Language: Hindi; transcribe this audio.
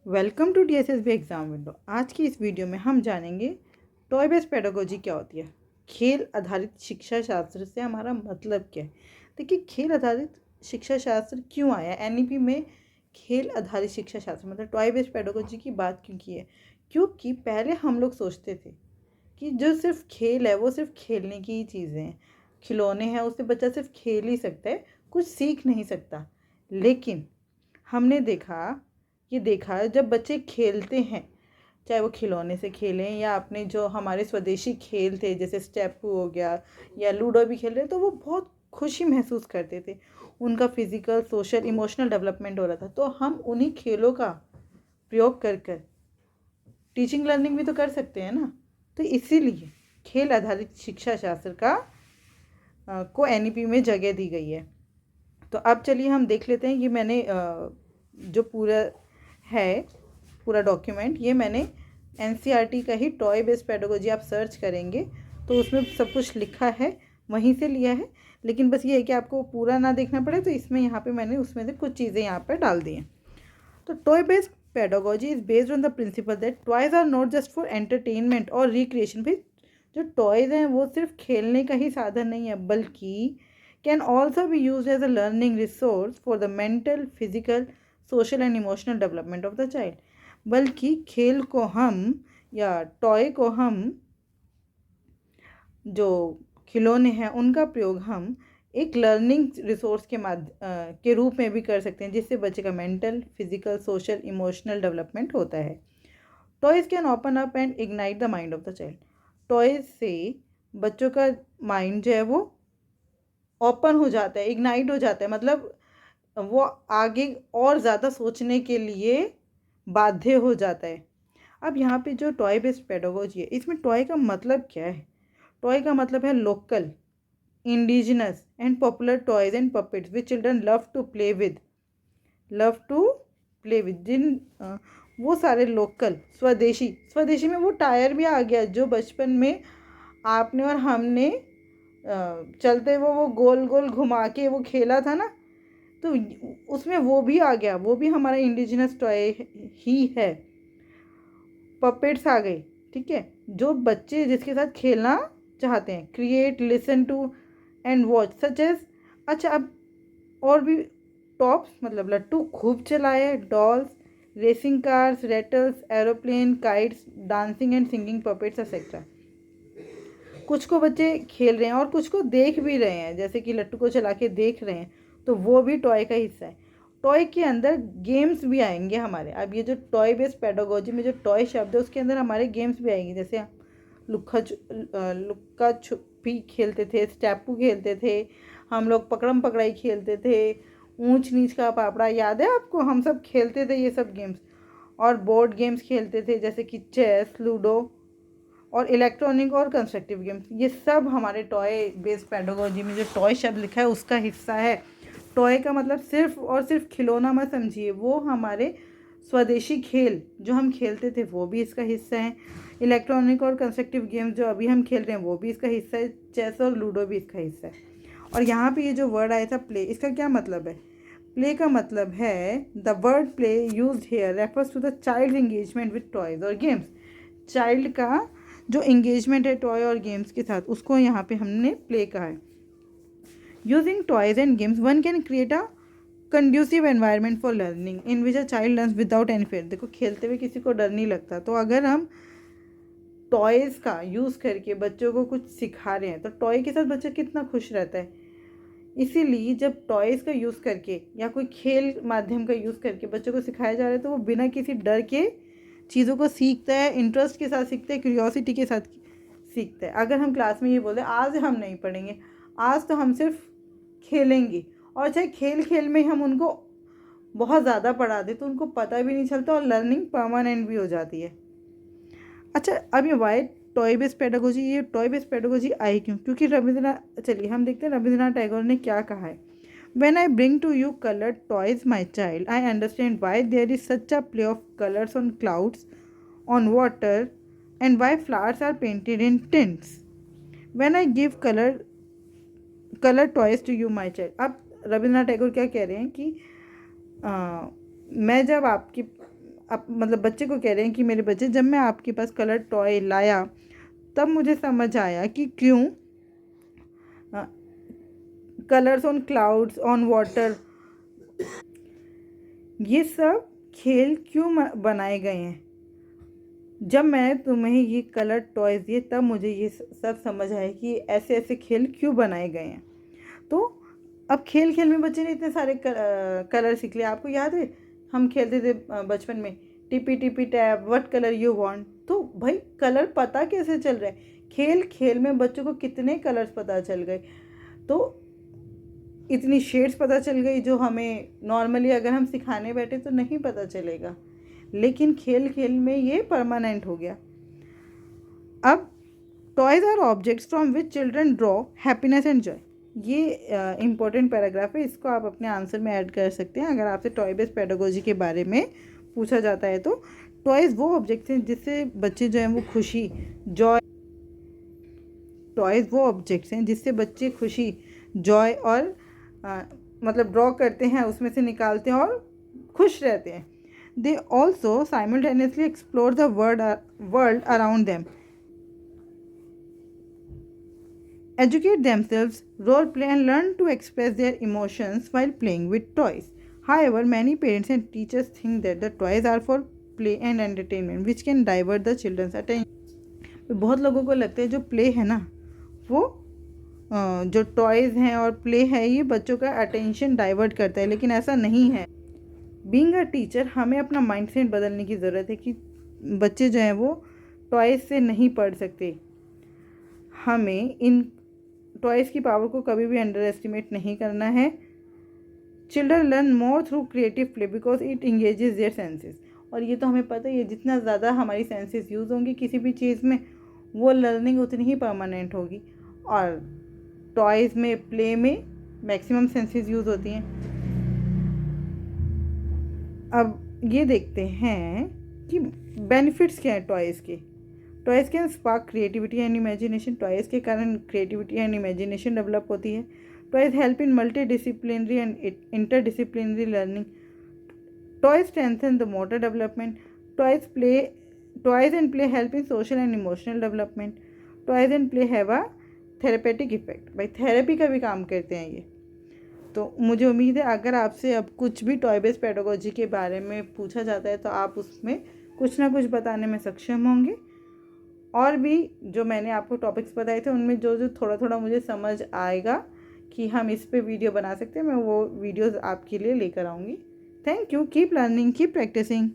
Welcome to DSSB exam window. आज की इस वीडियो में हम जानेंगे टॉय बेस्ड पेडागोजी क्या होती है। खेल आधारित शिक्षा शास्त्र से हमारा मतलब क्या है। देखिए, खेल आधारित शिक्षा शास्त्र क्यों आया, NEP में खेल आधारित शिक्षा शास्त्र मतलब टॉय बेस्ड पेडागोजी की बात क्यों की है। क्योंकि पहले हम लोग सोचते थे कि जो सिर्फ खेल है वो सिर्फ खेलने की ही चीज़ें हैं, खिलौने हैं, उससे बच्चा सिर्फ खेल ही सकता है, कुछ सीख नहीं सकता। लेकिन हमने देखा जब बच्चे खेलते हैं, चाहे वो खिलौने से खेलें या अपने जो हमारे स्वदेशी खेल थे जैसे स्टेपू हो गया या लूडो भी खेल रहे, तो वो बहुत खुशी महसूस करते थे। उनका फिजिकल, सोशल, इमोशनल डेवलपमेंट हो रहा था। तो हम उन्हीं खेलों का प्रयोग कर कर टीचिंग लर्निंग भी तो कर सकते हैं ना। तो इसीलिए खेल आधारित शिक्षा शास्त्र का को NEP में जगह दी गई है। तो अब चलिए हम देख लेते हैं। ये मैंने जो पूरा डॉक्यूमेंट, ये मैंने NCERT का ही टॉय बेस्ड पेडागोजी आप सर्च करेंगे तो उसमें सब कुछ लिखा है, वहीं से लिया है। लेकिन बस ये है कि आपको पूरा ना देखना पड़े, तो इसमें यहाँ पे मैंने उसमें से कुछ चीज़ें यहाँ पर डाल दी हैं। तो toy based pedagogy is based on the principle that toys are not just for entertainment और रिक्रिएशन। भाई, जो टॉयज़ हैं वो सिर्फ खेलने का ही साधन नहीं है, बल्कि can also be use as a learning resource for the mental, physical, social and emotional development of the child. बल्कि खेल को हम या टॉय को हम, जो खिलौने हैं उनका प्रयोग हम एक लर्निंग रिसोर्स के रूप में भी कर सकते हैं, जिससे बच्चे का mental, physical, social, emotional development होता है। Toys can open up and ignite the mind of the child. Toys से बच्चों का माइंड जो है वो ओपन हो जाता है, इग्नाइट हो जाता है, मतलब वो आगे और ज़्यादा सोचने के लिए बाध्य हो जाता है। अब यहाँ पे जो टॉय बेस्ड पेडागोजी है, इसमें टॉय का मतलब क्या है। टॉय का मतलब है local, indigenous and popular toys and puppets which children love to play with जिन वो सारे लोकल, स्वदेशी में वो टायर भी आ गया जो बचपन में आपने और हमने चलते वो गोल गोल घुमा के वो खेला था ना, तो उसमें वो भी आ गया, वो भी हमारा इंडिजिनस टॉय ही है। पपेट्स आ गए, ठीक है, जो बच्चे जिसके साथ खेलना चाहते हैं। Create, listen to and watch such as. अच्छा, अब और भी टॉप्स मतलब लट्टू खूब चलाए, dolls, racing cars, rattles, aeroplane, kites, dancing and singing puppets etcetera. कुछ को बच्चे खेल रहे हैं और कुछ को देख भी रहे हैं, जैसे कि लट्टू को चला के देख रहे हैं, तो वो भी टॉय का हिस्सा है। टॉय के अंदर गेम्स भी आएंगे हमारे। अब ये जो टॉय बेस्ड पेडागोजी में जो टॉय शब्द है उसके अंदर हमारे गेम्स भी आएंगे, जैसे लुक्का छुपी खेलते थे, स्टेपू खेलते थे, हम लोग पकड़म पकड़ाई खेलते थे, ऊंच नीच का पापड़ा, याद है आपको, हम सब खेलते थे ये सब गेम्स। और बोर्ड गेम्स खेलते थे जैसे कि चेस, लूडो और इलेक्ट्रॉनिक और कंस्ट्रक्टिव गेम्स। ये सब हमारे टॉय बेस्ड पेडागोजी में जो टॉय शब्द लिखा है उसका हिस्सा है। टॉय का मतलब सिर्फ और सिर्फ खिलौना मत समझिए, वो हमारे स्वदेशी खेल जो हम खेलते थे वो भी इसका हिस्सा है। इलेक्ट्रॉनिक और कंस्ट्रक्टिव गेम्स जो अभी हम खेल रहे हैं वो भी इसका हिस्सा है। चेस और लूडो भी इसका हिस्सा है। और यहाँ पे ये जो वर्ड आया था प्ले, इसका क्या मतलब है। प्ले का मतलब है the word play use here refers to the child engagement with toys और गेम्स। चाइल्ड का जो एंगेजमेंट है टॉय और गेम्स के साथ, उसको यहाँ पे हमने प्ले कहा है। Using toys and games one can create a conducive environment for learning in which a child learns without any fair. देखो, खेलते हुए किसी को डर नहीं लगता, तो अगर हम टॉयज़ का यूज़ करके बच्चों को कुछ सिखा रहे हैं तो टॉय के साथ बच्चा कितना खुश रहता है। इसीलिए जब टॉयज़ का यूज़ करके या कोई खेल माध्यम का यूज़ करके बच्चों को सिखाया जा रहा है तो वो बिना किसी डर के चीज़ों को सीखता है, इंटरेस्ट के साथ सीखता है, क्यूरियोसिटी के साथ सीखता है। अगर हम क्लास में ये बोले आज हम नहीं पढ़ेंगे, आज तो हम सिर्फ खेलेंगे, और चाहे खेल खेल में हम उनको बहुत ज़्यादा पढ़ा दें तो उनको पता भी नहीं चलता और लर्निंग परमानेंट भी हो जाती है। अच्छा, अब ये वाई टॉय बेस्ड पेडागोजी, ये टॉय बेस्ड पेडागोजी आई क्यों, क्योंकि रविंद्रनाथ, चलिए हम देखते हैं रविंद्रनाथ टैगोर ने क्या कहा है। When I bring to you colored toys, my child, I understand why there is such a play of colors on clouds, on water, and why flowers are painted in tints. When I give color toys to you, my child. अब रविंद्रनाथ टैगोर क्या कह रहे हैं कि मैं जब मतलब बच्चे को कह रहे हैं कि मेरे बच्चे, जब मैं आपके पास कलर टॉय लाया तब मुझे समझ आया कि क्यों colours on clouds, on water, ये सब खेल क्यों बनाए गए हैं। जब मैंने तुम्हें ये कलर टॉयज़ दिए तब मुझे ये सब समझ आया कि ऐसे ऐसे खेल क्यों बनाए गए हैं। तो अब खेल खेल में बच्चे ने इतने सारे कलर सीख लिया। आपको याद है हम खेलते थे बचपन में, tippy tippy tap, what colour you want. तो भाई कलर पता कैसे चल रहा है, खेल खेल में बच्चों को कितने कलर्स पता चल गए। तो इतनी शेड्स पता चल गई जो हमें नॉर्मली अगर हम सिखाने बैठे तो नहीं पता चलेगा, लेकिन खेल खेल में ये परमानेंट हो गया। अब toys are objects from which children draw happiness and joy, ये इम्पोर्टेंट पैराग्राफ है, इसको आप अपने आंसर में ऐड कर सकते हैं अगर आपसे टॉय बेस्ड पेडागोजी के बारे में पूछा जाता है। तो टॉयज़ वो ऑब्जेक्ट्स हैं जिससे बच्चे जो हैं वो खुशी, जॉय, टॉयज़ वो ऑब्जेक्ट्स हैं जिससे बच्चे खुशी, जॉय और मतलब ड्रॉ करते हैं, उसमें से निकालते हैं और खुश रहते हैं। They also simultaneously explore the world around them, educate themselves, role play and learn to express their emotions while playing with toys. However, many parents and teachers think that the toys are for play and entertainment which can divert the children's attention. बहुत लोगों को लगता है जो प्ले है ना, वो जो टॉयज़ हैं और प्ले है ये बच्चों का अटेंशन डाइवर्ट करता है, लेकिन ऐसा नहीं है। बीइंग अ टीचर हमें अपना माइंडसेट बदलने की ज़रूरत है कि बच्चे जो हैं वो टॉयज़ से नहीं पढ़ सकते। हमें इन टॉयज़ की पावर को कभी भी अंडर एस्टिमेट नहीं करना है। Children learn more through creative play because it engages their senses, और ये तो हमें पता ही है, जितना ज़्यादा हमारी सेंसेस यूज़ होंगी किसी भी चीज़ में, वो लर्निंग उतनी ही परमानेंट होगी। और टॉयज़ में, प्ले में मैक्सिमम सेंसेस यूज़ होती हैं। अब ये देखते हैं कि बेनिफिट्स क्या हैं टॉयज़ के। Toys can spark creativity and imagination, toys के कारण क्रिएटिविटी एंड इमेजिनेशन डेवलप होती है। Toys help in multi disciplinary and interdisciplinary learning. Toys strengthen the motor development. Toys and play help in social and emotional development. Toys and play have a therapeutic effect, भाई थेरेपी का भी काम करते हैं ये। तो मुझे उम्मीद है अगर आपसे अब कुछ भी टॉय बेस्ड पेडागोजी के बारे में पूछा जाता है तो आप उसमें कुछ ना कुछ बताने में सक्षम होंगे। और भी जो मैंने आपको टॉपिक्स बताए थे उनमें जो जो थोड़ा थोड़ा मुझे समझ आएगा कि हम इस पे वीडियो बना सकते हैं, मैं वो वीडियोस आपके लिए लेकर आऊँगी। Thank you, keep learning, keep practising.